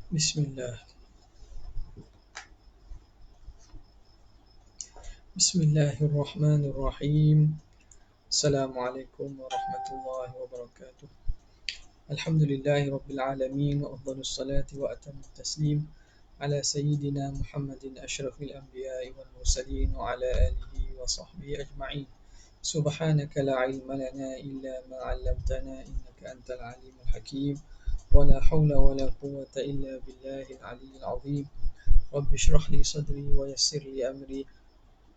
Bismillah. Bismillahirrahmanirrahim. Assalamualaikum warahmatullahi wabarakatuh. Alhamdulillahi rabbil alamin wa afdhalus salati wa atamut taslim ala sayyidina Muhammadin asyrafil anbiya'i wal mursalin wa ala alihi wa sahbihi ajma'in. Subhanaka la ilma lana illa ma 'allamtana innaka antal alimul hakim. Wa la hawla wa la quwwata illa billahil aliyyil 'azim. Rabbi shrah li sadri wa yassir li amri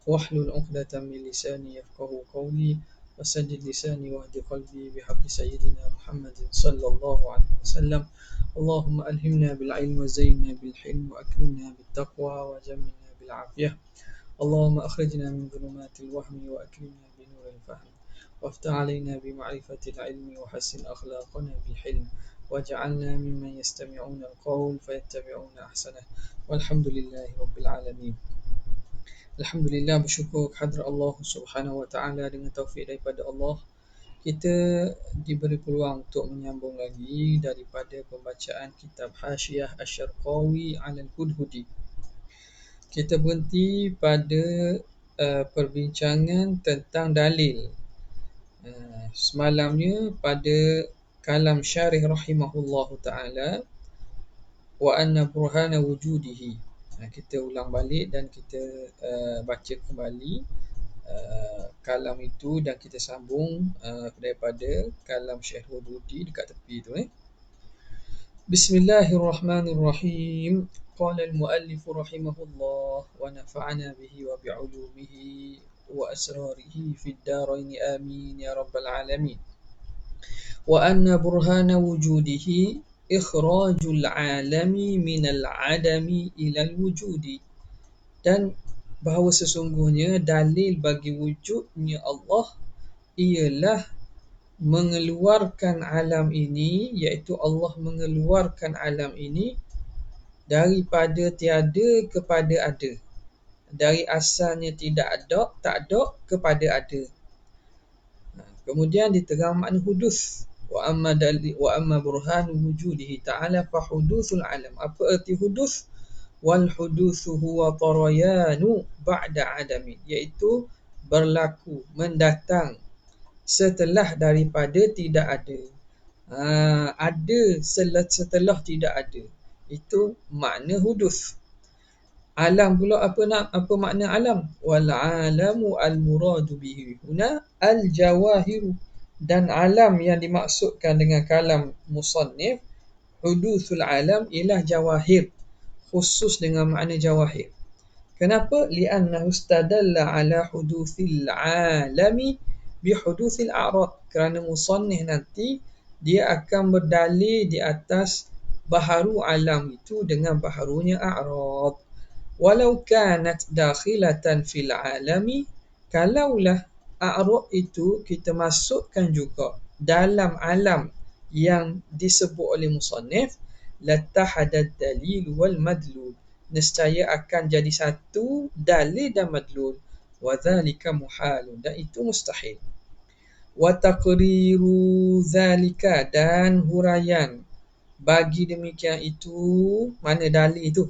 واحلل عقدة من لساني يفقه قولي وسدد لساني واهد قلبي بحق سيدنا محمد صلى الله عليه وسلم. اللهم ألهمنا بالعلم وزينا بالحلم وأكرمنا بالتقوى وجملنا بالعافية. اللهم أخرجنا من ظلمات الوهم وأكرمنا بنور الفهم وافتح علينا بمعرفة العلم وحسن أخلاقنا بالحلم واجعلنا ممن يستمعون القول فيتبعون أحسنه والحمد لله رب العالمين. Alhamdulillah, bersyukur kehadrat Allah Subhanahu Wa Taala. Dengan taufik daripada Allah, kita diberi peluang untuk menyambung lagi daripada pembacaan kitab Hasyiah Asy-Syarqawi 'ala al-Hudhudi. Kita berhenti pada perbincangan tentang dalil. Semalamnya pada kalam syarih rahimahullahu taala, wa anna burhana wujudihi. Kita ulang balik dan kita baca kembali kalam itu dan kita sambung daripada kalam Syekh Hududi dekat tepi tu. Bismillahirrahmanirrahim. Qala al-muallif rahimahullah wa nafa'ana bihi wa bi'ulumihi wa asrarihi fid darain amin ya rabbal alamin. Wa anna burhana wujudihi ikhrajul alami minal adami ilal wujudi, dan bahawa sesungguhnya dalil bagi wujudnya Allah ialah mengeluarkan alam ini, iaitu Allah mengeluarkan alam ini daripada tiada kepada ada, dari asalnya tidak ada, tak ada kepada ada. Kemudian diterang makna hudus. Wa amma burhan wujudihi ta'ala fa hudusul alam. Apa erti hudus? Wal hudusu huwa tarayanu ba'da adamin, iaitu berlaku, mendatang setelah daripada tidak ada. Ada setelah tidak ada. Itu makna hudus. Alam pula apa makna alam? Wal alamu al muradu bihi huna al jawahiru, dan alam yang dimaksudkan dengan kalam musannif hudusul alam ialah jawahir, khusus dengan makna jawahir. Kenapa? Li'annahu istadalla ala hudusil alami bihudusil a'rad, kerana musannif nanti dia akan berdalil di atas baharu alam itu dengan baharunya a'rad. Walau kanat dakhilatan fil alami, kalaulah a'rad itu kita masukkan juga dalam alam yang disebut oleh musannif, latahadad dalil wal madlul, nescaya akan jadi satu dalil dan madlul. Wa dhalika muhalun, dan itu mustahil. Wa taqriru dhalika, dan huraian bagi demikian itu, mana dalil itu?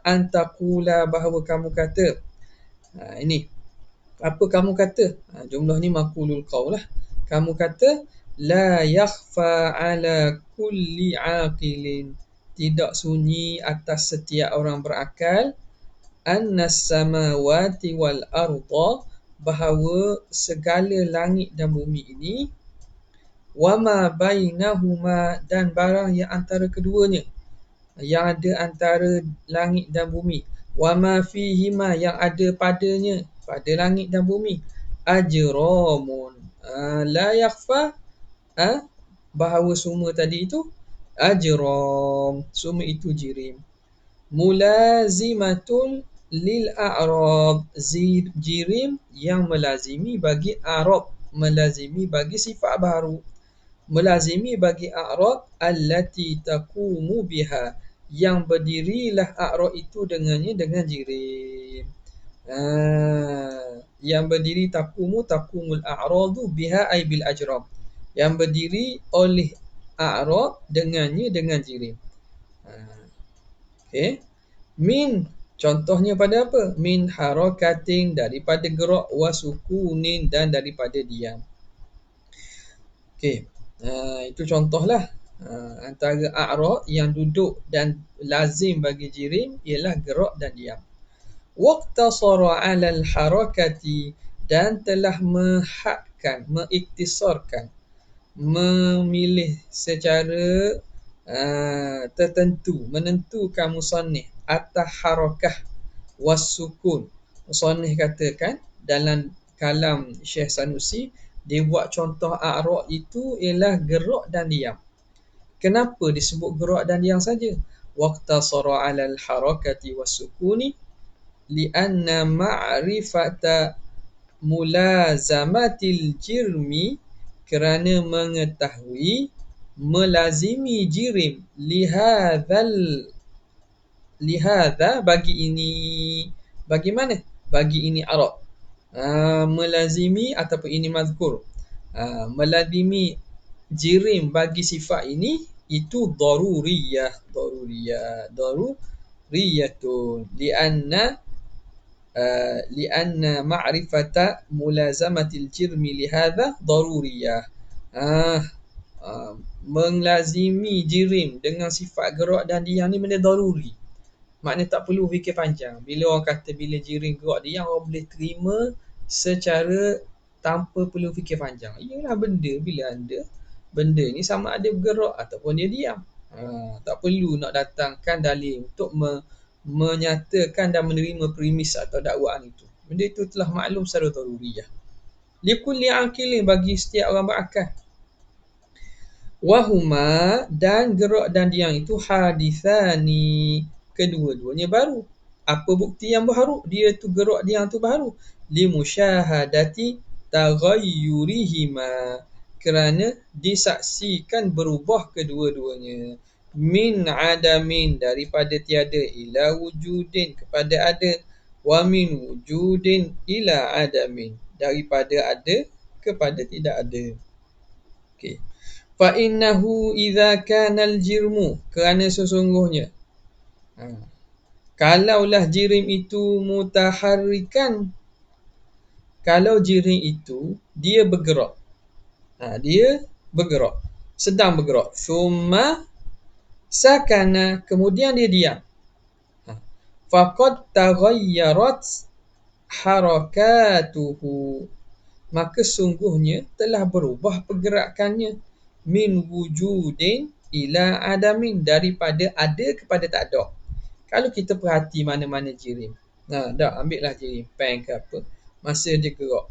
Antaqula, bahawa kamu kata. Ini apa kamu kata? Jumlah ni maqulul qaul lah. Kamu kata la yakhfa ala kulli aqilin, tidak sunyi atas setiap orang berakal, annas samawati wal arda, bahawa segala langit dan bumi ini, wama bainahuma, dan barang yang antara keduanya, yang ada antara langit dan bumi, wama fihima, yang ada padanya, pada langit dan bumi, ajramun, la yakhfa, bahawa semua tadi itu ajram, semua itu jirim, mulazimatul lil a'rab, jirim yang melazimi bagi a'rab, melazimi bagi sifat baru, melazimi bagi a'rab allati taqumu biha, yang berdirilah a'rab itu dengannya, dengan jirim. Yang berdiri taqumul a'radu biha ay bil ajram, yang berdiri oleh a'rab dengannya, dengan jirim. Okey. Min contohnya pada apa? Min harakatin daripada gerak, wa sukunin dan daripada diam. Okey. Itu contohlah. Antara a'ra yang duduk dan lazim bagi jirim ialah gerak dan diam. Waqtasara 'ala al-harakati dan telah menghadkan, mengiktisarkan, memilih secara tertentu, menentukan musannif atas harakah was-sukun. Musannif katakan dalam kalam Syekh Sanusi, dia buat contoh a'ra itu ialah gerak dan diam. Kenapa disebut gerak dan diam saja? Waqtasara 'ala al-harakati was-sukuni li'anna ma'rifata mulazamatil jirmi, kerana mengetahui melazimi jirim, lihadha bagi ini, bagi mana? Bagi ini arab. Melazimi ataupun ini mazkur. Melazimi jirim bagi sifat ini itu daruriyatun lianna ma'rifata mulazamatil jirmi lihadha daruriyah. Melazimi jirim dengan sifat gerak dan diam ni benda daruri. Maknanya tak perlu fikir panjang. Bila orang kata bila jirim gerak diam, orang boleh terima secara tanpa perlu fikir panjang. Ialah benda, bila anda benda ni sama ada bergerak ataupun dia diam. Tak perlu nak datangkan dalil untuk menyatakan dan menerima premis atau dakwaan itu. Benda itu telah maklum secara daruriyah. Likulli aqilin, bagi setiap orang berakal. Wahuma, dan gerak dan diam itu hadithani, kedua-duanya baru. Apa bukti yang baru? Dia tu gerak diam tu baru. Limusyahadati taghayyurihima, kerana disaksikan berubah kedua-duanya. Min adamin, daripada tiada, ila wujudin, kepada ada. Wa min wujudin ila adamin, daripada ada kepada tidak ada. Okey. Fa innahu idza kana al-jirmu, kerana sesungguhnya kalaulah jirim itu mutaharrikan, kalau jirim itu dia bergerak, dia bergerak, sedang bergerak, summa sakana, kemudian dia diam, faqad taghayyarat harakatuhu, maka sungguhnya telah berubah pergerakannya, min wujudin ila adamin, daripada ada kepada tak ada. Kalau kita perhati mana-mana jirim, dah ambillah jirim pen ke apa, masa dia gerak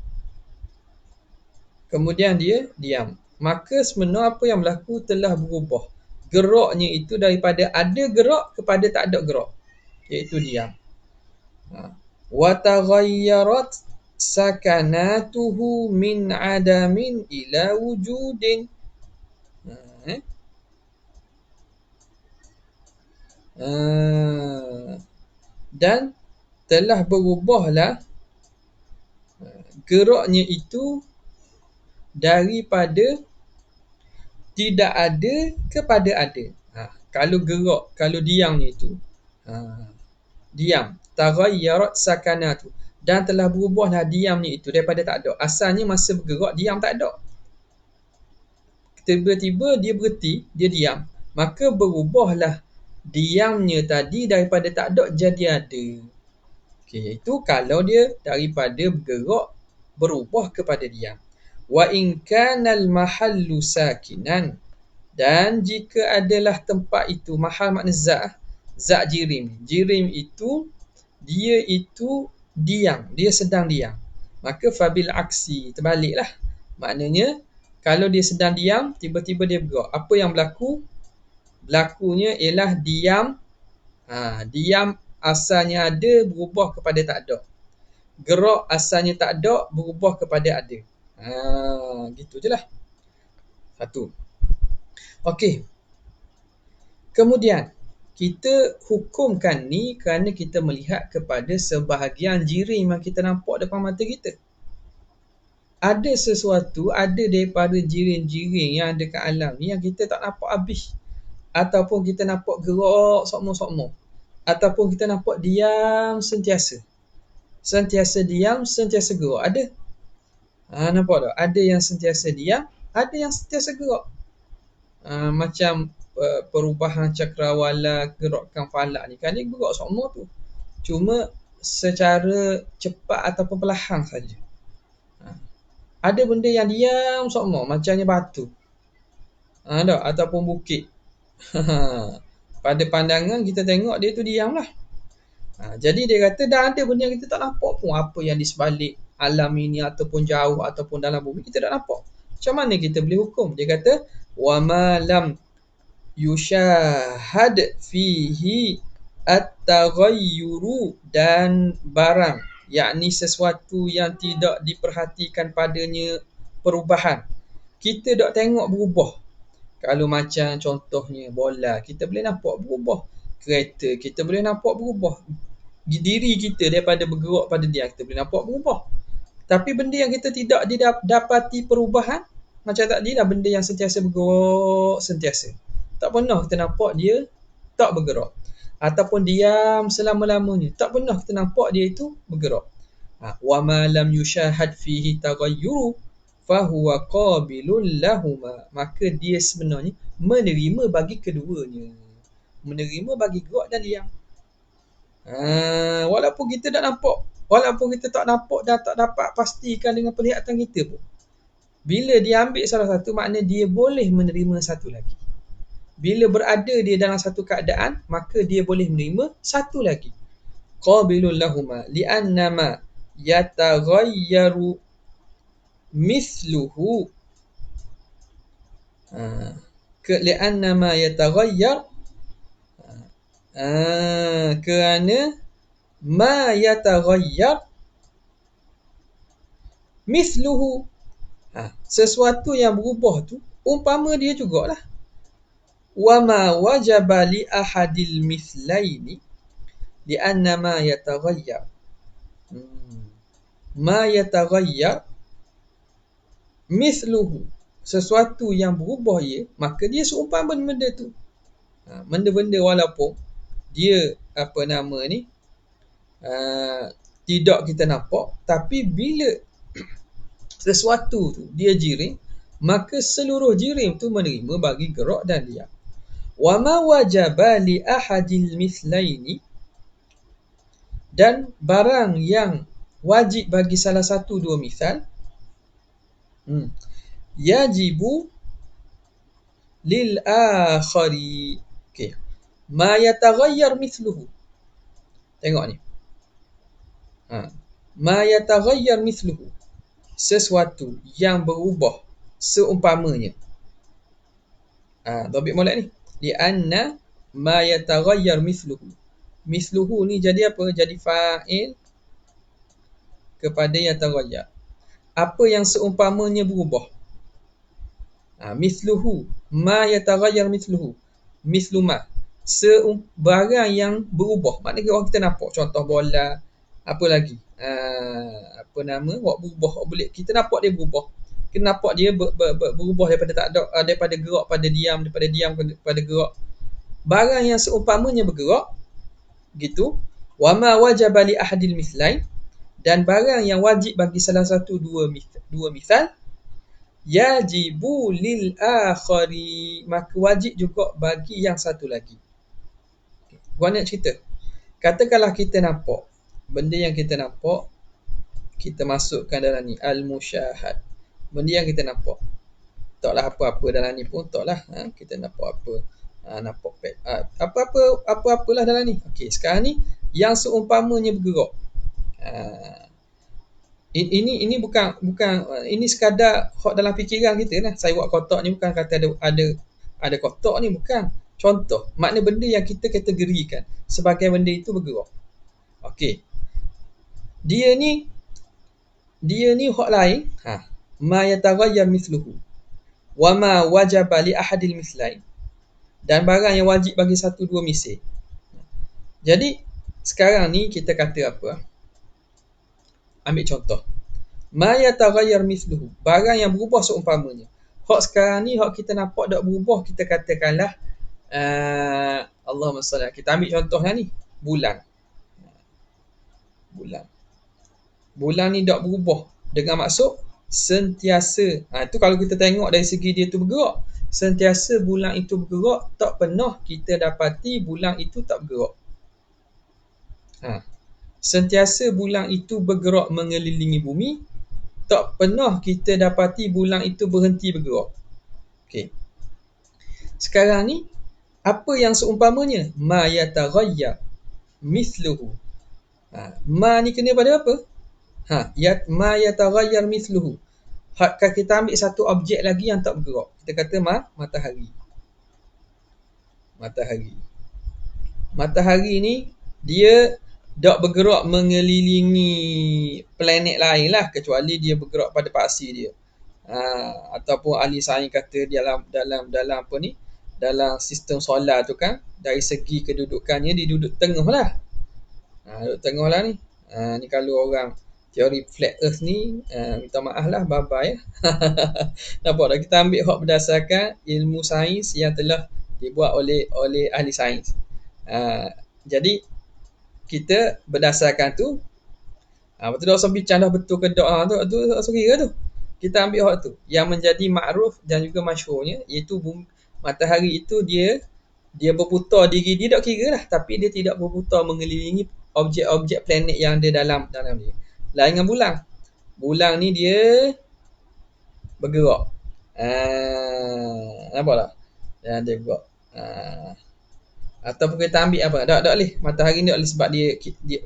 kemudian dia diam, maka sebenarnya apa yang berlaku telah berubah. Geraknya itu daripada ada gerak kepada tak ada gerak, iaitu diam. Wa taghayyarat sakanatuhu min adamin ila wujudin. Dan telah berubahlah geraknya itu daripada tidak ada kepada ada. Kalau gerak, kalau diamnya itu diam, taghayyarat sakanatu, dan telah berubahlah diamnya itu daripada tak ada. Asalnya masa bergerak diam tak ada, tiba-tiba dia berhenti, dia diam, maka berubahlah diamnya tadi daripada tak ada jadi ada. Okey, itu kalau dia daripada bergerak berubah kepada diam. Wa in kana al-mahallu sakinan, dan jika adalah tempat itu, mahal makna zat jirim. Jirim itu dia itu diam, dia sedang diam. Maka fabil aksi, terbaliklah. Maknanya kalau dia sedang diam, tiba-tiba dia bergerak, apa yang berlaku? Berlakunya ialah diam. Diam asalnya ada berubah kepada tak ada. Gerak asalnya tak ada berubah kepada ada. Gitu je lah. Satu. Okey. Kemudian kita hukumkan ni kerana kita melihat kepada sebahagian jirim yang kita nampak depan mata kita. Ada sesuatu, ada daripada jirim-jirim yang ada kat alam ni yang kita tak nampak habis. ataupun kita nampak gerak sokmo-sokmo, ataupun kita nampak diam sentiasa. Sentiasa diam, sentiasa gerak. Ada? Nampak tak? Ada yang sentiasa diam, ada yang sentiasa gerak. Macam perubahan cakrawala, gerakan falak ni kan dia gerak sokmo tu. Cuma secara cepat ataupun perlahan saja. Ada benda yang diam sokmo, macamnya batu. Tak? Ataupun bukit. Pada pandangan kita tengok dia tu diam lah. Jadi dia kata dah ada benda yang kita tak nampak pun, apa yang di sebalik alam ini ataupun jauh ataupun dalam bumi kita tak nampak. Macam mana kita boleh hukum? Dia kata wa ma lam yushahad fihi at-taghayyuru, dan barang, yakni sesuatu yang tidak diperhatikan padanya perubahan. Kita tak tengok berubah. Kalau macam contohnya bola, kita boleh nampak berubah. Kereta, kita boleh nampak berubah. Diri kita daripada bergerak pada dia, kita boleh nampak berubah. Tapi benda yang kita tidak dapati perubahan, macam tadi dah, benda yang sentiasa bergerak, sentiasa. Tak pernah kita nampak dia tak bergerak. Ataupun diam selama-lamanya. Tak pernah kita nampak dia itu bergerak. Wa ma lam yushahad fihi taghayyuru fahuwa qabilul lahuma. Maka dia sebenarnya menerima bagi keduanya. Menerima bagi gerak dan diam. Walaupun kita tak nampak, walaupun kita tak nampak dan tak dapat pastikan dengan penglihatan kita pun, bila dia ambil salah satu, makna dia boleh menerima satu lagi. Bila berada dia dalam satu keadaan, maka dia boleh menerima satu lagi. Qabilul lahuma li'annama yataghayyaru mithluhu. Li'annama yataghayyar, kerana ma yataghayyar mithluhu, sesuatu yang berubah tu umpama dia jugalah. Wa ma wajaba li ahadil mithlaini li'anna ma yataghayyar ma yataghayyar mithluhu, sesuatu yang berubah ia, maka dia seumpama benda tu. Benda-benda walaupun dia tidak kita nampak, tapi bila sesuatu tu dia jirim, maka seluruh jirim tu menerima bagi gerak dan diam. Wa ma wajaba li ahadil mithlaini, dan barang yang wajib bagi salah satu dua misal, yajibu lil akhari. Okey. Ma yataghayyar mithluhu. Tengok ni. Ma yataghayyar mithluhu, sesuatu yang berubah seumpamanya. Dhabit molek ni. Lianna ma yataghayyar mithluhu. Mithluhu ni jadi apa? Jadi fa'il kepada yataghayyar. Apa yang seumpamanya berubah. Mithluhu, ma yataghayyar mithluhu. Mithlu ma, barang yang berubah. Maknanya orang kita nampak, contoh bola, apa lagi? Berubah. Boleh kita nampak dia berubah. Kita nampak dia berubah daripada tak ada, daripada gerak pada diam, daripada diam pada gerak. Barang yang seumpamanya bergerak gitu. Wa ma wajaba li ahadil mithlain, dan barang yang wajib bagi salah satu dua misal, yajibu lil akhari, maka wajib juga bagi yang satu lagi. Gua nak cerita. Katakanlah kita nampak benda yang kita nampak, kita masukkan dalam ni al-musyahad. Benda yang kita nampak, taklah apa-apa dalam ni pun, taklah kita nampak apa, nampak pet, apa-apalah dalam ni. Okey, sekarang ni yang seumpamanya bergerak. Ini bukan ini sekadar hak dalam fikiran kita lah. Saya buat kotak ni bukan kata ada kotak ni, bukan. Contoh, makna benda yang kita kategorikan sebagai benda itu bergerak. Okey. Dia ni hak lain. Ma yataghayyar mithluhu wa ma wajaba li ahadil mithlain, dan barang yang wajib bagi satu dua misal. Jadi sekarang ni kita kata apa? Ambil contoh. Ma yataghayyar mithluhu, barang yang berubah seumpamanya. Hak sekarang ni, hak kita nampak tak berubah, kita katakanlah Allahumma salli. Kita ambil contohnya ni, bulan. Bulan. Bulan ni tak berubah dengan maksud sentiasa. Itu kalau kita tengok dari segi dia tu bergerak. Sentiasa bulan itu bergerak, tak pernah kita dapati bulan itu tak bergerak. Sentiasa bulan itu bergerak mengelilingi bumi, tak pernah kita dapati bulan itu berhenti bergerak. Okey. Sekarang ni, apa yang seumpamanya? Ma yataghayyar mithluhu. Ma ni kena pada apa? Ma yataghayyar mithluhu. Kita ambil satu objek lagi yang tak bergerak. Kita kata matahari. Matahari ni dia tak bergerak mengelilingi planet lain lah, kecuali dia bergerak pada paksi dia. Ataupun ahli sains kata dalam apa ni, dalam sistem solar tu kan, dari segi kedudukannya dia duduk tengah lah. Duduk tengah lah ni. Ni kalau orang teori flat earth ni, minta maaf lah, bye-bye. Nampak tak? Kita ambil hak berdasarkan ilmu sains yang telah dibuat oleh ahli sains. Jadi kita berdasarkan tu, betul dah bincang dah betul ke tak tu kira tu. Kita ambil hak tu yang menjadi makruf dan juga masyhurnya, iaitu matahari itu dia berputar diri dia, tak kira lah, tapi dia tidak berputar mengelilingi objek-objek planet yang ada dalam dia. Lain dengan bulan. Bulan ni dia bergerak. Nampak tak? Dia bergerak. Ataupun kita ambil apa? Tak boleh. Matahari ni tak boleh sebab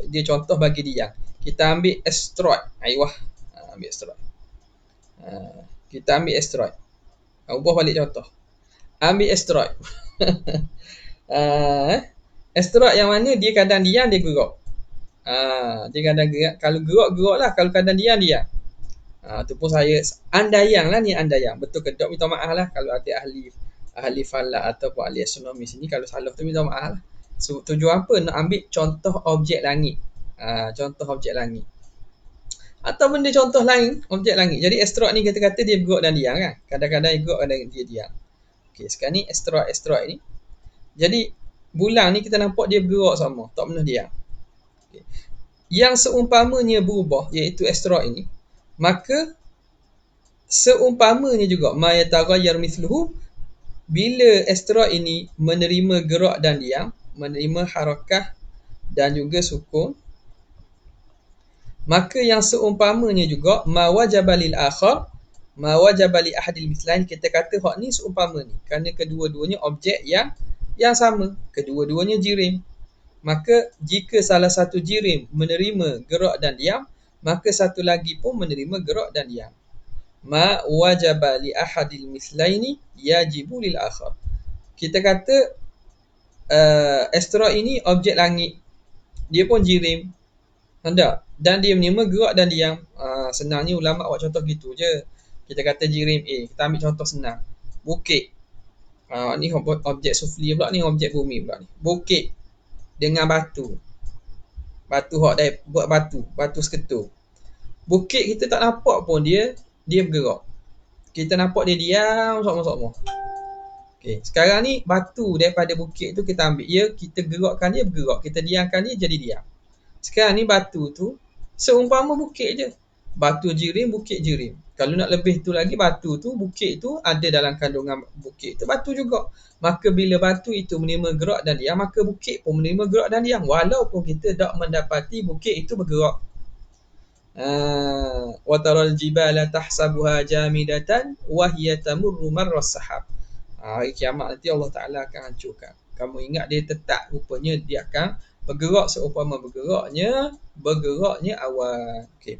dia contoh bagi dia. Kita ambil asteroid. Ayuh. Ambil asteroid. Kita ambil asteroid. Ubah balik contoh. Ambil asteroid. Asteroid yang mana dia kadang diam, dia gerak. Dia kadang gerak. Kalau gerak lah. Kalau kadang diam. Tu pun saya andayang lah ni, andayang. Betul ke tak? Minta maaf lah kalau ada ahli falak ataupun ahli astronomi sini, kalau salah tu minta maaf lah. So, tujuan apa? Nak ambil contoh objek langit. Contoh objek langit. Ataupun dia contoh lain, objek langit. Jadi asteroid ni kita kata dia bergerak dan diam kan? Kadang-kadang dia gerak, kadang dia diam. Okey, sekarang ni asteroid ni. Jadi bulan ni kita nampak dia bergerak sama, tak pernah diam. Okay. Yang seumpamanya berubah, iaitu asteroid ini, maka seumpamanya juga ma yataghayyar mithluhu, bila asteroid ini menerima gerak dan diam, menerima harakah dan juga sukun, maka yang seumpamanya juga ma wajaba lil akhar, ma wajaba li ahadil mithlain, kita kata hak ni seumpama ni kerana kedua-duanya objek yang sama, kedua-duanya jirim. Maka jika salah satu jirim menerima gerak dan diam, maka satu lagi pun menerima gerak dan diam. Ma wajaba li ahadil mithlaini yajibu lil akhar. Kita kata asteroid ini objek langit, dia pun jirim, hendak, dan dia menerima gerak dan diam. Senangnya ulama buat contoh gitu je. Kita kata jirim A, kita ambil contoh senang, bukit. Ni objek sufli pula, ni objek bumi pula ni. Bukit dengan batu hak dia buat batu seketul. Bukit kita tak nampak pun dia bergerak. Kita nampak dia diam sama-sama. Okey, sekarang ni batu daripada bukit tu kita ambil, kita gerakkan dia bergerak, kita diamkan dia jadi diam. Sekarang ni batu tu seumpama bukit je. Batu jirim, bukit jirim. Kalau nak lebih tu lagi, batu tu, bukit tu ada dalam kandungan bukit tu batu juga. Maka bila batu itu menerima gerak dan diam, maka bukit pun menerima gerak dan diam, walaupun kita tak mendapati bukit itu bergerak. Wa taral jibala tahsabuha jamidatan wa hiya tamurru marras sahab. Hari kiamat nanti Allah Ta'ala akan hancurkan. Kamu ingat dia tetap, rupanya dia akan bergerak seumpama bergeraknya awan. Okey.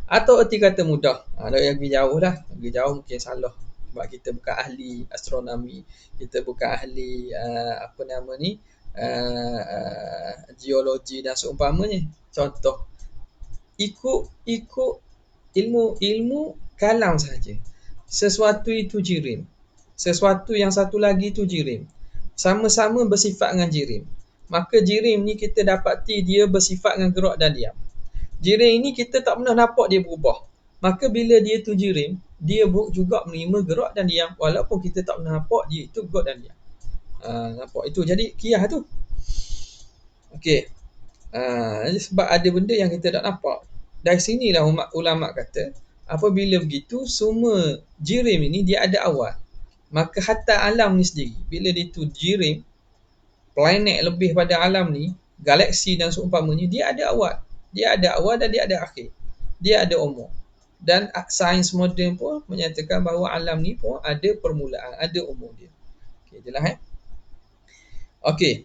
Atau erti kata mudah. Lagi jauh lah. Lagi jauh mungkin salah. Sebab kita bukan ahli astronomi. Kita bukan ahli geologi dan seumpamanya. Contoh. Ikut ilmu kalam saja. Sesuatu itu jirim. Sesuatu yang satu lagi itu jirim. Sama-sama bersifat dengan jirim. Maka jirim ni kita dapati dia bersifat dengan gerak dan diam. Jirim ini kita tak pernah nampak dia berubah. Maka bila dia tu jirim, dia juga menerima gerak dan diam, walaupun kita tak pernah nampak dia itu gerak dan diam. Nampak itu jadi qiyas tu. Okey. Sebab ada benda yang kita tak nampak. Dari sinilah ulama kata, apabila begitu semua jirim ini dia ada awal. Maka hatta alam ni sendiri, bila dia tu jirim, planet lebih pada alam ni, galaksi dan seumpamanya, dia ada awal. Dia ada awal dan dia ada akhir. Dia ada umur. Dan sains moden pun menyatakan bahawa alam ni pun ada permulaan, ada umur dia. Okey, jelas Okey.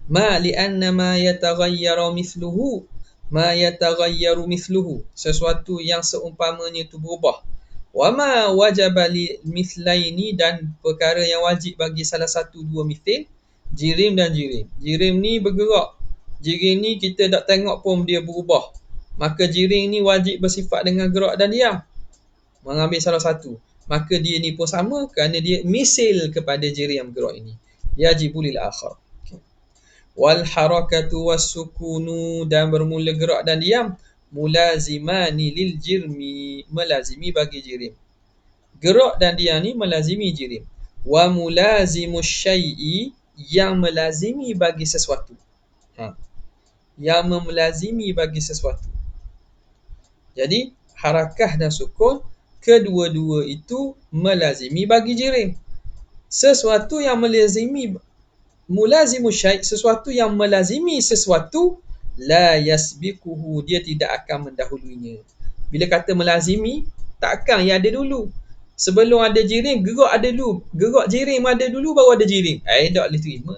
Ma li'anna ma yataghayyaru mithluhu ma yataghayyaru mithluhu, sesuatu yang seumpamanya itu berubah. Wa ma wajaba li mithlaini, dan perkara yang wajib bagi salah satu dua mithil, jirim dan jirim. Jirim ni bergerak. Jirim ni kita tak tengok pun dia berubah. Maka jirim ni wajib bersifat dengan gerak dan diam. Mengambil salah satu. Maka dia ni pun sama kerana dia misil kepada jirim yang bergerak ini. Yajibu lil akhar. Wal harakatu was sukunu, dan bermula gerak dan diam, mulazimani lil jirmi, melazimi bagi jirim. Gerak dan diam ni melazimi jirim. Wa mulazimus syai'i, yang melazimi bagi sesuatu. Yang melazimi bagi sesuatu. Jadi harakah dan sukun, kedua-dua itu melazimi bagi jirim. Sesuatu yang melazimi, mulazimu syai', sesuatu yang melazimi sesuatu, la yasbiquhu, dia tidak akan mendahulunya. Bila kata melazimi, takkan yang ada dulu. Sebelum ada jirim, gerak ada dulu. Gerak jirim ada dulu, baru ada jirim. Tak boleh terima.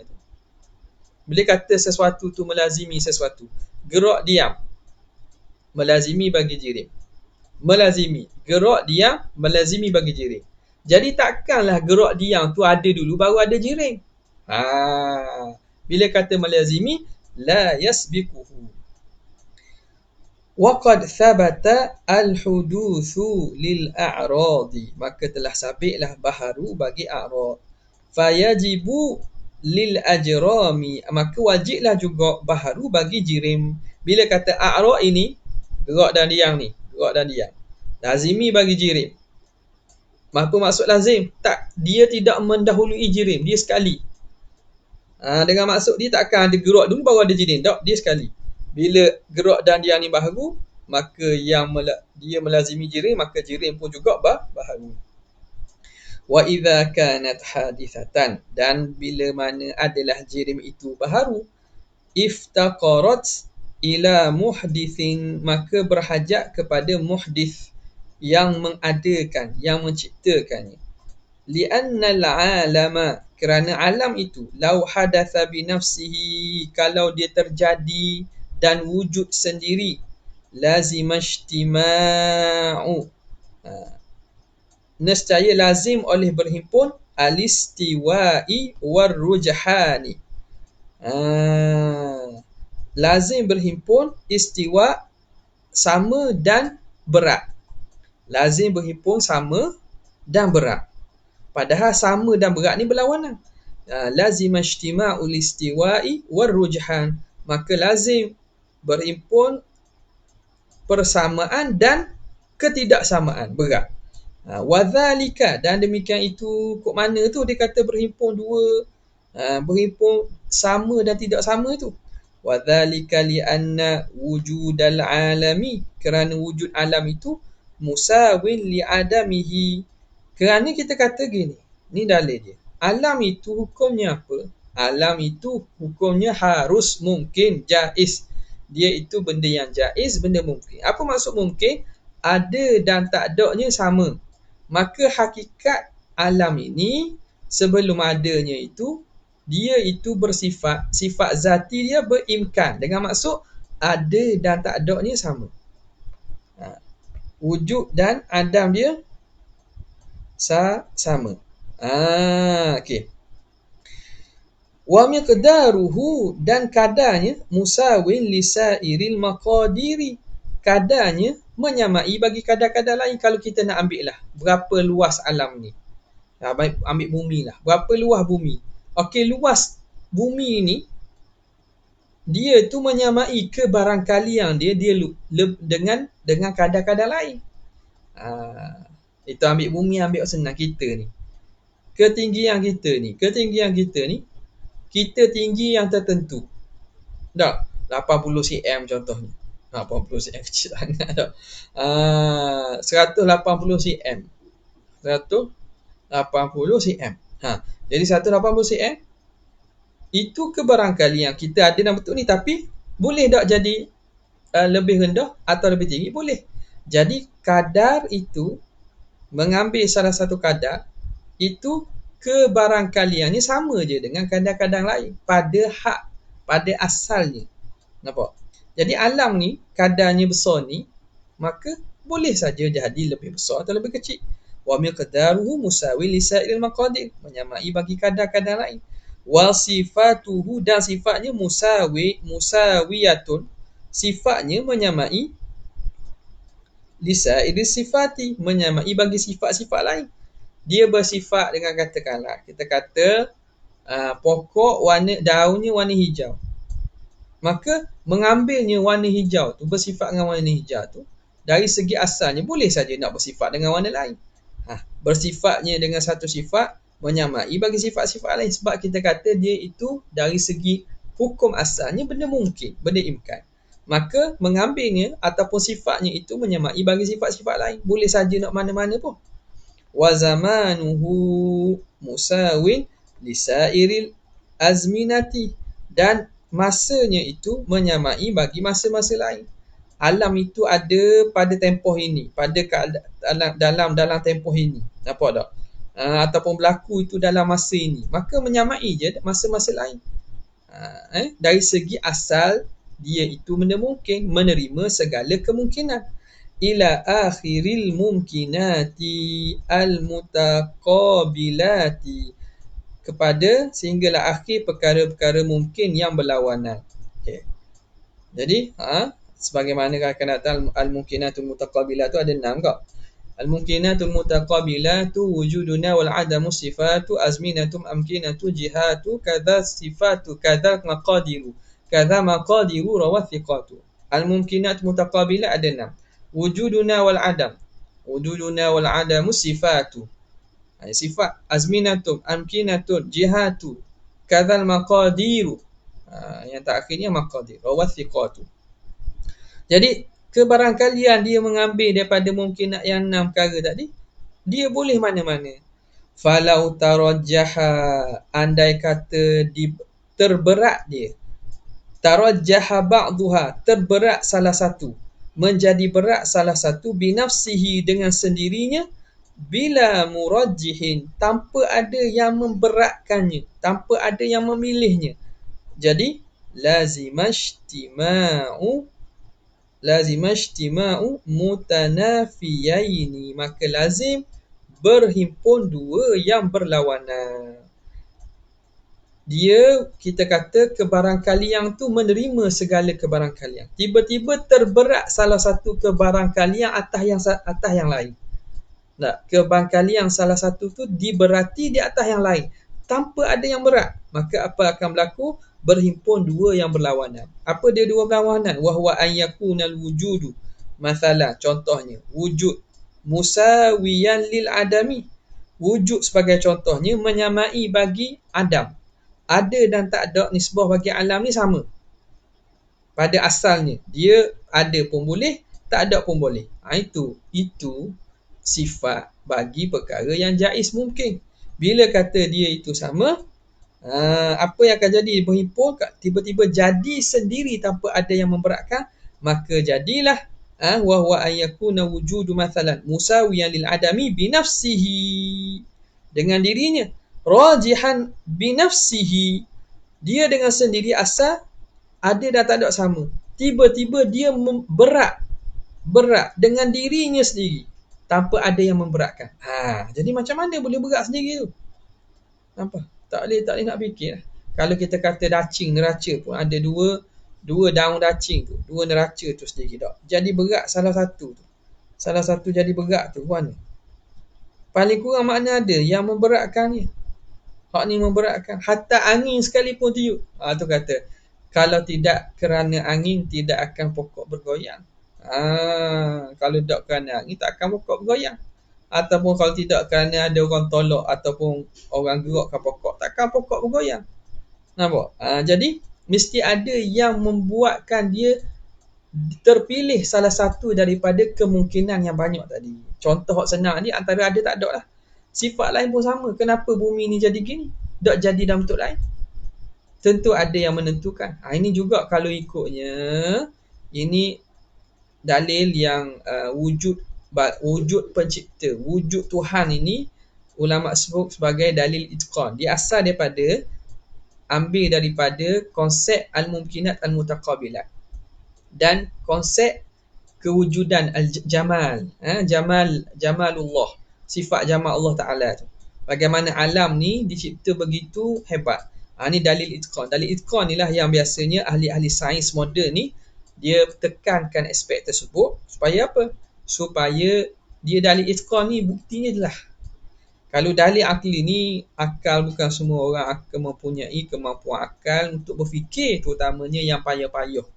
Bila kata sesuatu tu melazimi sesuatu, gerak diam, melazimi bagi jirim. Melazimi, gerak diam, melazimi bagi jirim. Jadi takkanlah gerak diam tu ada dulu, baru ada jirim. Bila kata melazimi, la yasbiquhu. Wa qad thabata al-huduthu lil a'radi, maka telah sabitlah baharu bagi a'rad. Fayajibu lil ajrami, maka wajiblah juga baharu bagi jirim. Bila kata a'rad ini, gerak dan diam ni, gerak dan diam, lazimi bagi jirim. Apa maksud lazim? Tak, dia tidak mendahului jirim, dia sekali. Dengan maksud dia takkan ada gerak dulu baru ada jirim. Tak, dia sekali. Bila gerak dan diam ni baharu, maka yang dia melazimi jirim, maka jirim pun juga baharu. Wa idza kanat hadithatan, dan bila mana adalah jirim itu baharu, iftaqarat ila muhdithin, maka berhajat kepada muhdith, yang mengadakan, yang menciptakannya. Li'annal alama, kerana alam itu, lau hadatha binafsihi, kalau dia terjadi dan wujud sendiri, lazimashtima'u, nescaya lazim oleh berhimpun, alistiwa'i warrujhani, lazim berhimpun, istiwa sama dan berat. Lazim berhimpun sama dan berat. Padahal sama dan berat ni berlawanan. Lazim ijtima'ul istiwa'i warrujhan, maka lazim berhimpun persamaan dan ketidaksamaan, berat. Wadzalika, dan demikian itu, kok mana tu dia kata berhimpun dua, berhimpun sama dan tidak sama tu. Wadzalika li'anna wujudal alami, kerana wujud alam itu, musawin li'adamihi, kerana kita kata gini, ni dalil dia. Alam itu hukumnya apa? Alam itu hukumnya harus mungkin, jaiz. Dia itu benda yang jaiz, benda mungkin. Apa maksud mungkin? Ada dan tak adanya sama. Maka hakikat alam ini, sebelum adanya itu, dia itu bersifat, sifat zati dia berimkan. Dengan maksud, ada dan tak adanya sama. Wujud dan adam dia sama. Okey. Wa miqdaruhu, dan kadarnya, musawin lisairil maqadiri, kadarnya menyamai bagi kadar-kadar lain. Kalau kita nak ambil lah, berapa luas alam ni, ambil bumi lah, berapa luas bumi. Okey, luas bumi ni, dia tu menyamai ke barangkali yang dia dengan kadar-kadar lain. Itu ambil bumi, ambil senang kita ni. ketinggian kita ni, kita tinggi yang tertentu. Tak? 80 cm contohnya. 80 cm kecil sangat tak? 180 cm. 180 cm. Jadi 180 cm itu kebarangkalian kita ada dalam bentuk ni, tapi boleh tak jadi lebih rendah atau lebih tinggi? Boleh. Jadi kadar itu, mengambil salah satu kadar itu, kebarangkaliannya sama je dengan kadar-kadar lain pada asalnya. Nampak? Jadi alam ni kadarnya besar ni, maka boleh saja jadi lebih besar atau lebih kecil. Wa miqdaruhu musawi li sa'iril maqadir, menyamai bagi kadar-kadar lain. Wa sifatuhu, dan sifatnya musawiyatun, sifatnya menyamai li sa'iril sifati, menyamai bagi sifat-sifat lain. Dia bersifat dengan, katakanlah kita kata pokok daunnya warna hijau, maka mengambilnya warna hijau tu, bersifat dengan warna hijau tu, dari segi asalnya boleh saja nak bersifat dengan warna lain. Bersifatnya dengan satu sifat menyamai bagi sifat-sifat lain, sebab kita kata dia itu dari segi hukum asalnya benda mungkin, benda imkan. Maka mengambilnya ataupun sifatnya itu menyamai bagi sifat-sifat lain, boleh saja nak mana-mana pun. Wa zamanuhu musawin lisairil azminati, dan masanya itu menyamai bagi masa-masa lain. Alam itu ada pada tempoh ini, pada dalam tempoh ini. Nampak tak? Ataupun berlaku itu dalam masa ini, maka menyamai je masa-masa lain. Dari segi asal dia itu benda mungkin, menerima segala kemungkinan. Ila akhiril mumkinati al-mutaqabilati, kepada sehinggalah akhir perkara-perkara mungkin yang berlawanan. Okay. Jadi sebagaimana akan datang al-mumkinatul mutaqabilah tu ada 6 kak. Al-mumkinatul mutaqabilah tu wujuduna wal adamu sifatu azminatum amkinatu jihatu kadza sifatu kadza maqadiru kadza maqadiru rawathiqatu. Al-mumkinat mutaqabilah ada 6. Wujuduna wal adam. Wujuduna wal adamu sifatu. Sifat azminatum amkinatun jihatu kadzal maqadiru. Yang terakhirnya maqadir rawathiqatu. Jadi kebarangkalian dia mengambil daripada mungkinat yang 6 perkara tadi, dia boleh mana-mana. Falau tarajjaha, andai kata terberat dia. Tarajjaha ba'duha, terberat salah satu, menjadi berat salah satu, binafsihi, dengan sendirinya, bila murajjihin, tanpa ada yang memberatkannya, tanpa ada yang memilihnya. Jadi lazimashtima'u mutanafiyaini, maka lazim berhimpun dua yang berlawanan. Dia, kita kata kebarangkalian tu menerima segala kebarangkalian. Tiba-tiba terberat salah satu kebarangkalian atas yang lain. Kebarangkalian salah satu tu diberati di atas yang lain, tanpa ada yang berat. Maka apa akan berlaku? Berhimpun dua yang berlawanan. Apa dia dua berlawanan? Wahwa an yakunal wujudu, masalah, contohnya wujud musawiyan lil adami, wujud sebagai contohnya menyamai bagi adam. Ada dan tak ada nisbah bagi alam ni sama. Pada asalnya dia ada pun boleh, tak ada pun boleh. Itu sifat bagi perkara yang jaiz mungkin. Bila kata dia itu sama, apa yang akan jadi? Berhimpun, tiba-tiba jadi sendiri tanpa ada yang memberatkan, maka jadilah wa huwa an yakuna wujudu mathalan musawiyan lil adami binafsihi, dengan dirinya, rajihan binafsihi, dia dengan sendiri asal ada dan tak ada sama, tiba-tiba dia berat dengan dirinya sendiri tanpa ada yang memberatkan. Jadi macam mana boleh berat sendiri tu? Nampak? Tak boleh nak fikir. Kalau kita kata dacing, neraca pun ada dua daun dacing tu, dua neraca tu sendiri tak. Jadi berat salah satu tu. Salah satu jadi berat tu mana? Paling kurang makna ada yang memberatkannya. Hak ni memberatkan. Hatta angin sekalipun tiup. Tu kata, kalau tidak kerana angin, tidak akan pokok bergoyang. Kalau tak kerana angin, tak akan pokok bergoyang. ataupun kalau tidak kerana ada orang tolak ataupun orang gerakkan pokok, takkan pokok bergoyang. Nampak? Jadi mesti ada yang membuatkan dia terpilih salah satu daripada kemungkinan yang banyak tadi. Contoh senang ni antara ada tak ada lah. Sifat lain pun sama. Kenapa bumi ni jadi gini? Tak jadi dalam bentuk lain. Tentu ada yang menentukan. Ini juga kalau ikutnya, ini dalil yang wujud pencipta, wujud Tuhan ini ulama sebut sebagai dalil itqan. Dia asal daripada ambil daripada konsep al-mumkinat al-mutaqabilat dan konsep kewujudan al-jamal, jamalullah, sifat jamal Allah Taala tu. Bagaimana alam ni dicipta begitu hebat. Ni dalil itqan. Dalil itqan inilah yang biasanya ahli-ahli sains moden ni dia tekankan aspek tersebut supaya apa? Supaya dia dalil itqan ni buktinya jelas. Kalau dalil akli ni, akal bukan semua orang akan mempunyai kemampuan akal untuk berfikir, terutamanya yang payah-payah.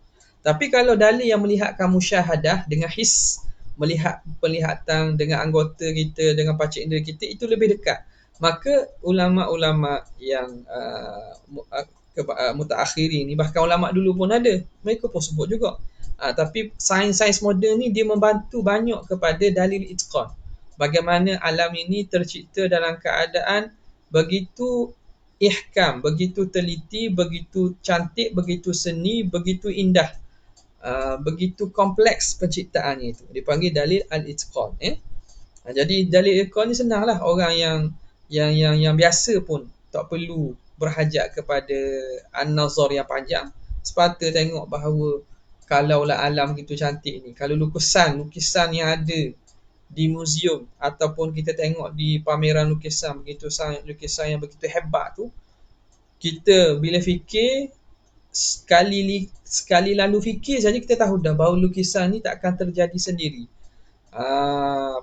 Tapi kalau dalil yang melihatkan musyahadah dengan his, melihat penglihatan dengan anggota kita, dengan panca indera kita, itu lebih dekat. Maka ulama-ulama yang mutaakhirin ni, bahkan ulama dulu pun ada, mereka pun sebut juga. Tapi sains-sains moden ni dia membantu banyak kepada dalil itqan. Bagaimana alam ini tercipta dalam keadaan begitu ihkam, begitu teliti, begitu cantik, begitu seni, begitu indah. Begitu kompleks penciptaannya itu. Dipanggil dalil al-itqan. Jadi dalil al-itqan ni senanglah, orang yang biasa pun tak perlu berhajat kepada an-nazar yang panjang. Sepatutnya tengok bahawa kalaulah alam gitu cantik ni, kalau lukisan yang ada di muzium ataupun kita tengok di pameran lukisan lukisan yang begitu hebat tu, kita bila fikir sekali lalu fikir saja kita tahu dah bahawa lukisan ni tak akan terjadi sendiri.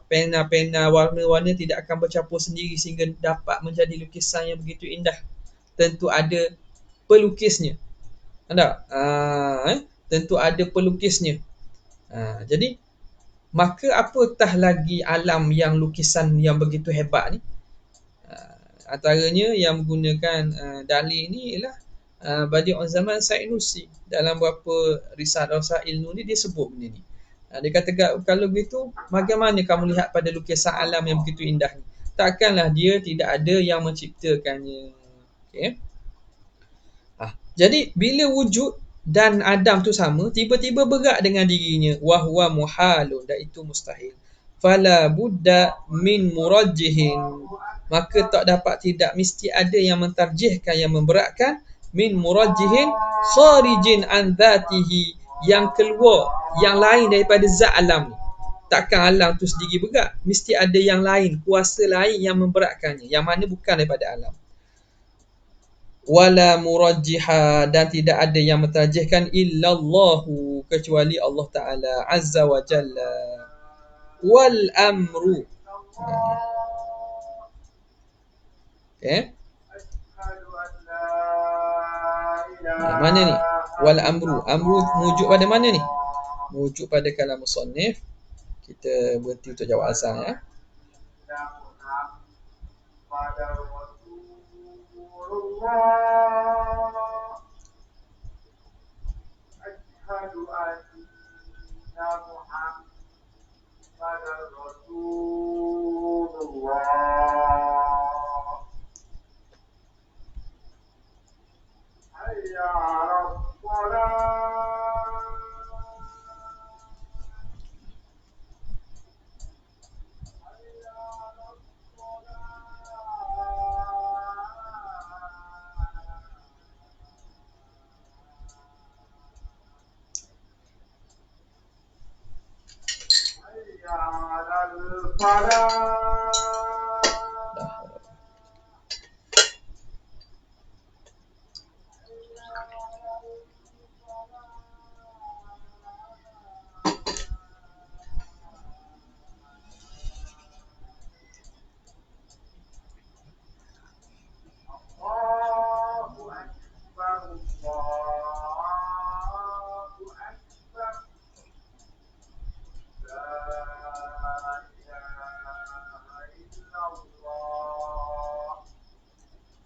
Pena-pena warna-warna tidak akan bercampur sendiri sehingga dapat menjadi lukisan yang begitu indah. Tentu ada pelukisnya. Tak? Tentu ada pelukisnya. Jadi maka apatah lagi alam yang lukisan yang begitu hebat ni. Antaranya yang menggunakan dalil ni ialah Badi'un Zaman Said Nursi. Dalam beberapa risalah ilmu ni dia sebut benda ni. Dia kata kalau begitu, bagaimana kamu lihat pada lukisan alam yang begitu indah ni? Takkanlah dia tidak ada yang menciptakannya. Okay? Jadi bila wujud dan Adam tu sama, tiba-tiba berat dengan dirinya, wahwa muhalun, dan itu mustahil. Fala budda min murajjihin, maka tak dapat tidak mesti ada yang mentarjihkan, yang memberatkan, min murajjihin kharijin an dhatihi, yang keluar, yang lain daripada zat alam ni. Takkan alam tu sendiri berat, mesti ada yang lain, kuasa lain yang memberatkannya, yang mana bukan daripada alam. Wala murajjiha, dan tidak ada yang mentarjihkan illallahu, kecuali Allah Ta'ala Azza wa Jalla. Wal amru. Okay. Mana ni? Wal amru. Amru merujuk pada mana ni? Merujuk pada kalam musannif. Kita berhenti untuk jawab azan ya.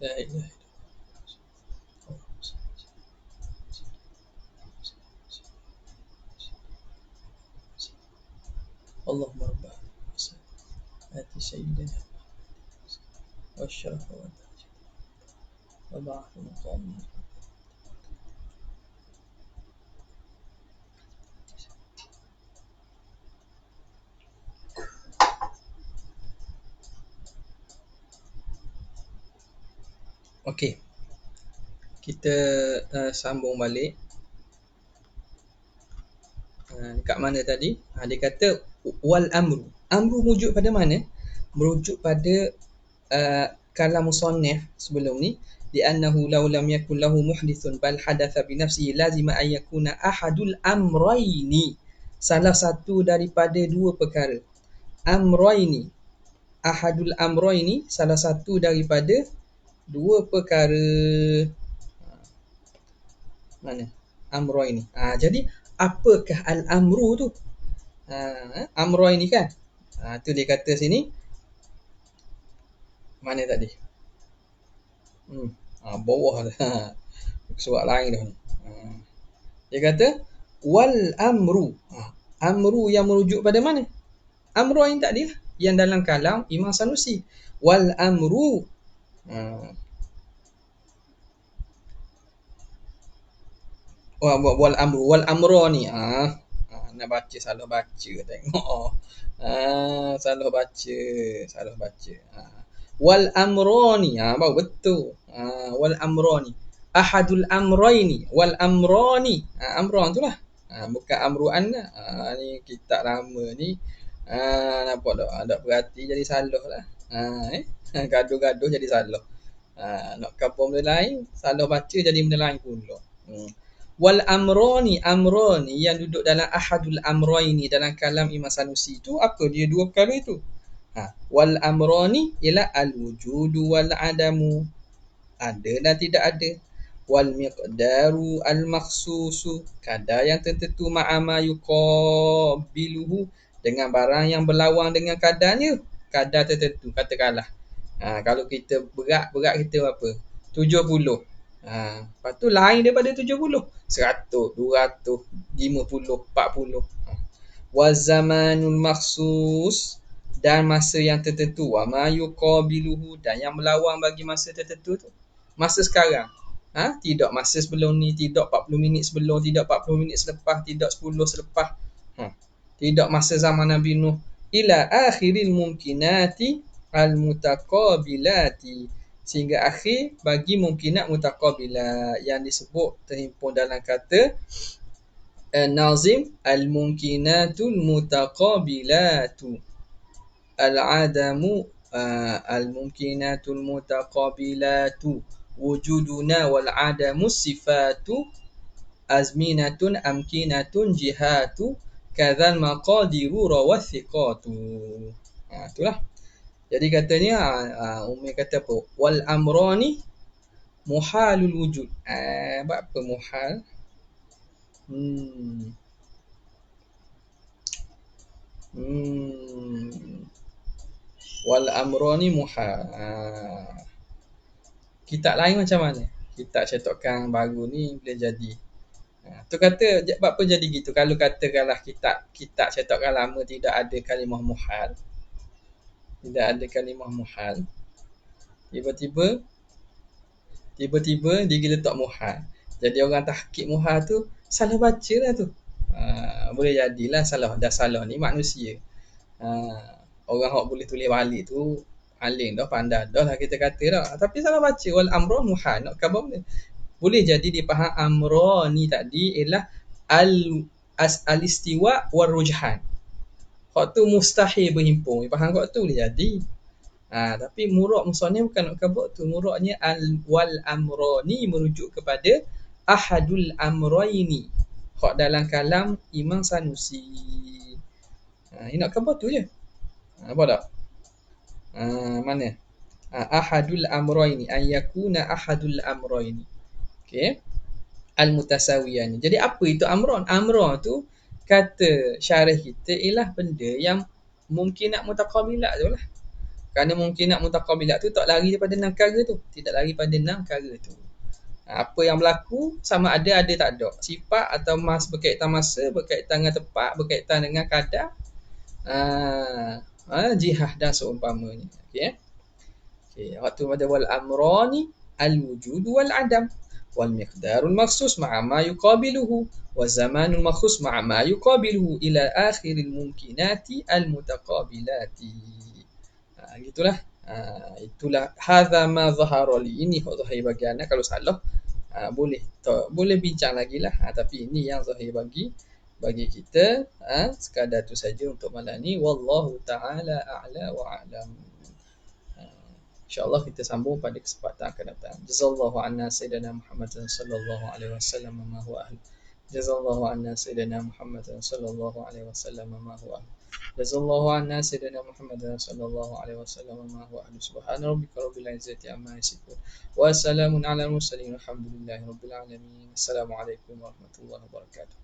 La ilaha Allahumma rabbah ati sayyidina wa syarafa wa tajid wa ba'athu maqam. Okey, kita sambung balik. Dekat mana tadi? Dia kata wal amru. Amru merujuk pada mana? Merujuk pada kalam musannif sebelum ni, li'annahu law lam yakun lahu muhdithun bal hadatha bi nafsihi lazima an yakuna ahadul amrayni, salah satu daripada dua perkara. Amrayni, ahadul amrayni, salah satu daripada dua perkara. Mana? Amrayni. Jadi apakah al-amru tu? Amrayni kan? Tu dia kata sini. Mana tadi? Bawah surat lain dah ni. Dia kata wal amru. Amru yang merujuk pada mana? Amru yang tadi lah, yang dalam kalam Imam Sanusi. Wal amru. Wal amru, wal amrani. Nak baca salah baca tengok. Salah baca. Wal amrani, baru betul. Wal amrani. Ahadul amrayni wal amrani. Amran tu lah. Bukan amruan lah. Ni kitab lama ni. Nampak tak? Tak berhati jadi salah lah. Gaduh-gaduh jadi salah. Nak kapur benda lain, salah baca jadi benda lain pula. Wal amrani, amrani yang duduk dalam ahadul amrayni dalam kalam Imam Sanusi tu, apa dia dua perkara itu? Wal amrani ialah al wujudu wal adamu, ada dan tidak ada. Wal miqdaru al makhsusu, kadar yang tertentu, ma'ama yuqabiluhu, dengan barang yang berlawan dengan kadarnya, kadar tertentu. Katakanlah kalau kita berat kita berapa? 70. Lepas tu lain daripada 70, 100, 200, 50, 40. Wa zamanul makhsus, dan masa yang tertentu. Wa ma yuqabiluhu, dan yang melawan bagi masa tertentu tu. Masa sekarang. Tidak masa sebelum ni, tidak 40 minit sebelum, tidak 40 minit selepas, tidak 10 selepas. Tidak masa zaman Nabi Nuh. Ila akhiril mumkinati al-mutaqabilati, sehingga akhir bagi mumkinat mutaqabilat yang disebut terhimpun dalam kata Nazim, al-mumkinatul mutaqabilatu al-adamu, al-mumkinatul mutaqabilatu wujuduna wal adamu sifatu azminatun amkinatun jihatu kadzal maqadiru rawathiqatu. Itulah. Jadi katanya Umi kata apa? Wal amrani muhalul wujud. Apa muhal? Wal amrani muhal. Kitab lain macam mana? Kitab cetakan baru ni boleh jadi. Tu kata apa jadi gitu? Kalau katakanlah kitab cetakan lama tidak ada kalimah muhal. Tidak ada kalimah muhal. Tiba-tiba dia letak muhal. Jadi orang tahqiq muhal tu salah baca lah tu. Boleh jadilah salah. Dah salah ni manusia. Orang hok boleh tulis balik tu alim dah, pandai dah lah kita kata dah. Tapi salah baca. Wal amra muhal. Nak khabar benda. Boleh jadi dia faham amra ni tadi ialah al-istiwa wal rujhan. Hak tu mustahil berhimpun. Faham hak tu boleh jadi. Tapi murad musannif bukan nak khabar tu. Muradnya wal amrani merujuk kepada ahadul amrayni. Hak dalam kalam Imam Sanusi. Ini nak khabar tu je. Apa tak? Mana? Ahadul amrayni, an yakuna ahadul amrayni. Okey. Al-mutasawiyani. Jadi apa itu amran? Amran tu kata syarah kita ialah benda yang mungkin nak mutaqabilat tu lah. Kerana mungkinat mutaqabilat tu tak lari daripada 6 perkara tu. Tidak lari pada 6 perkara tu. Apa yang berlaku sama ada tak ada. Sifat atau berkaitan masa, berkaitan dengan tempat, berkaitan dengan kadar, jihah dan seumpamanya. Okey. Okey, waktu pada wal amrani al wujud wal adam wal miqdarul makhsus ma'a ma yuqabiluhu wa zamanul makhsus ma'a ma yuqabiluhu ila akhiril mumkinati al mutaqabilati. Gitulah. Itulah hadza ma zahara li. Ini hak zahir bagi ana. Kalau salah boleh bincang lagi lah. Tapi ini yang zahir bagi kita. Sekadar tu saja untuk malam ni. Wallahu ta'ala a'la wa a'lam. InsyaAllah kita sambung pada kesempatan akan datang. Jazallahu anna sayyidina Muhammadan sallallahu alaihi wasallam ma huwa ahli. Jazallahu anna sayyidina Muhammadan sallallahu alaihi wasallam ma huwa ahli. Jazallahu anna sayyidina Muhammadan sallallahu alaihi wasallam ma huwa ahli. Subhana rabbika rabbil izzati amma yasifun. Wa salamun alal mursalin. Alhamdulillahi rabbil alamin. Assalamualaikum warahmatullahi wabarakatuh.